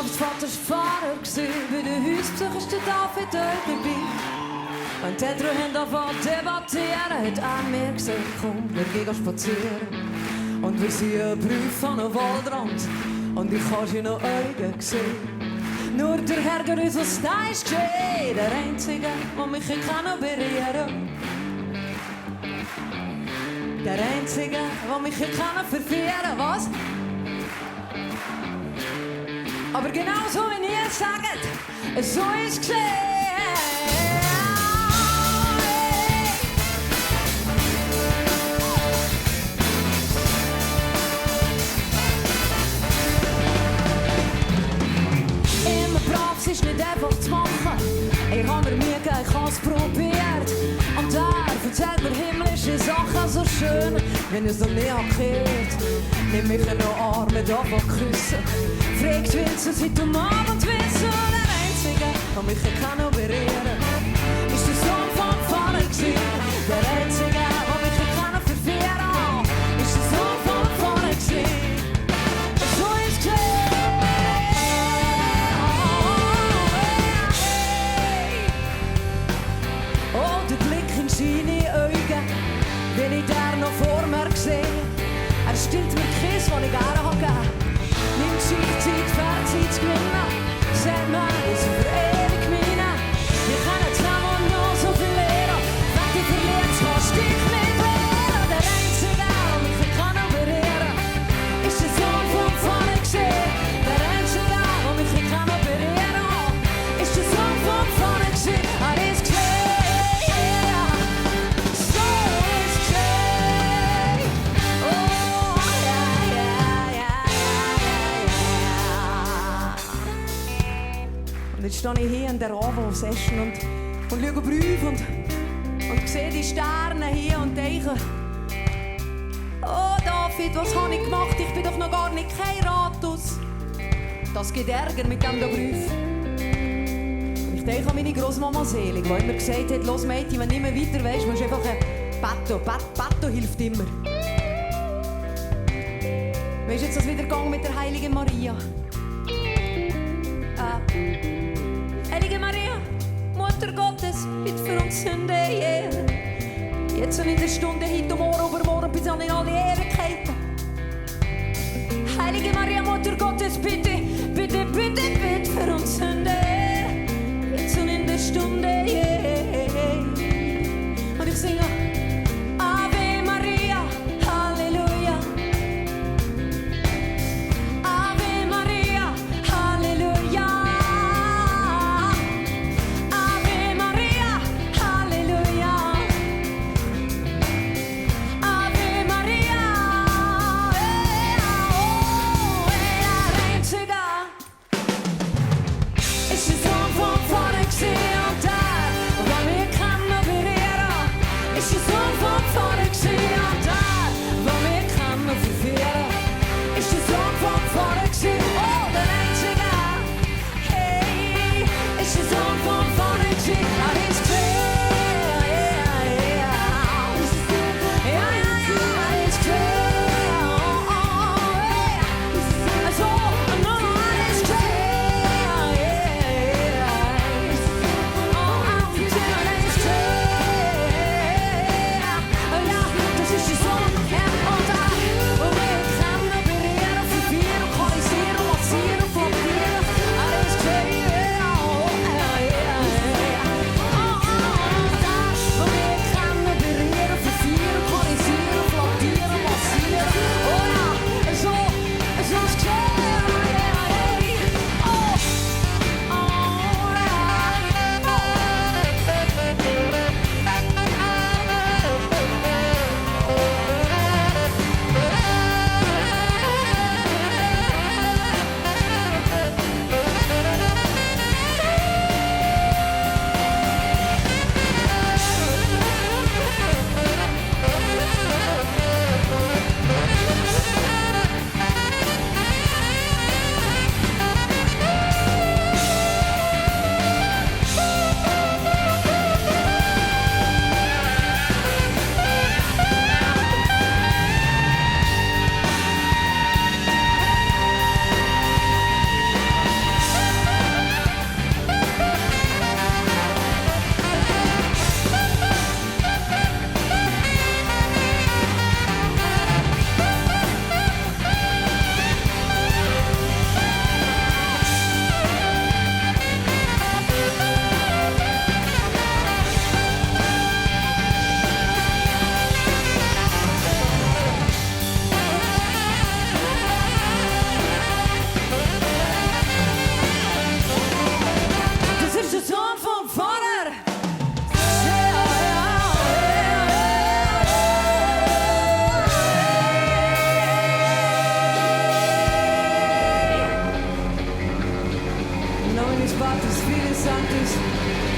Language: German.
Vater Fahrer bei den Hausbesuchen ist der David dort dabei. Wenn die Eltern anfangen zu debattieren, hat er mir gesagt, komm, wir gehen spazieren. Und wir sind ein Brief an den Waldrand und ich habe schon noch Augen gesehen. Nur der Herr Gerüß, was da ist geschehen, der Einzige, der mich berühren kann. Der Einzige, der mich verführen kann, was? Aber genau so wie ihr sagt, so ist es geschehen. Immer brav, es ist nicht einfach zu machen. Ich habe mir Mühe gegeben, ich habe es probiert. Und er erzählt mir himmlische Sachen so schön, wenn es noch nie gehört. Nimm mich in den Arm mit anfangen küssen. Fragt, willst du seit dem Abend wissen? Der Einzige, der mich berühren kann, ist der Sohn vom Pfarrer gewesen. Der Einzige, der mich verführen kann, ist der Sohn vom Pfarrer gewesen. So ist es oh, der Blick in seine Augen, wenn ich der noch vor mir sehe. Er stimmt mir Kiss, den ich gerne gegeben. Nimmt sich Zeit, Zeit zu gewinnen. Sagt mir, ist für ewig meine. Wir können zusammen noch so viel lernen. Wenn du verlierst, kannst du dich nicht wehren. Der Einzige, der mich berühren kann, ist der Sohn vom Pfarrer gewesen. Der Einzige, der mich berühren kann, ist der Sohn vom Pfarrer gewesen. Er ist geschehen. So ist geschehen. Oh, und jetzt stehe ich hier in der AVO Session und schaue Briefe und sehe die Sterne hier und denke, oh David, was habe ich gemacht? Ich bin doch noch gar nicht geheiratet. Das gibt Ärger mit dem Brief. Und ich denke an meine Großmama Selig, die immer gesagt hat, los Mädchen, wenn du nicht mehr weiter weisst, musst du einfach ein Petto. Petto hilft immer. Wie ist jetzt das wieder gegangen mit der heiligen Maria? Heilige Maria, Mutter Gottes, bitte für uns Sünde, yeah. Jetzt und in der Stunde, heute, morgen, übermorgen, bis an in alle Ewigkeiten. Heilige Maria, Mutter Gottes, bitte, bitte, bitte, bitte für uns Sünde. Jetzt und in der Stunde, yeah. Und ich singe Ave Maria, Halleluja. Ave Maria, Halleluja. Ave Maria, Halleluja. Ave Maria, oh, der Einzige, Santis.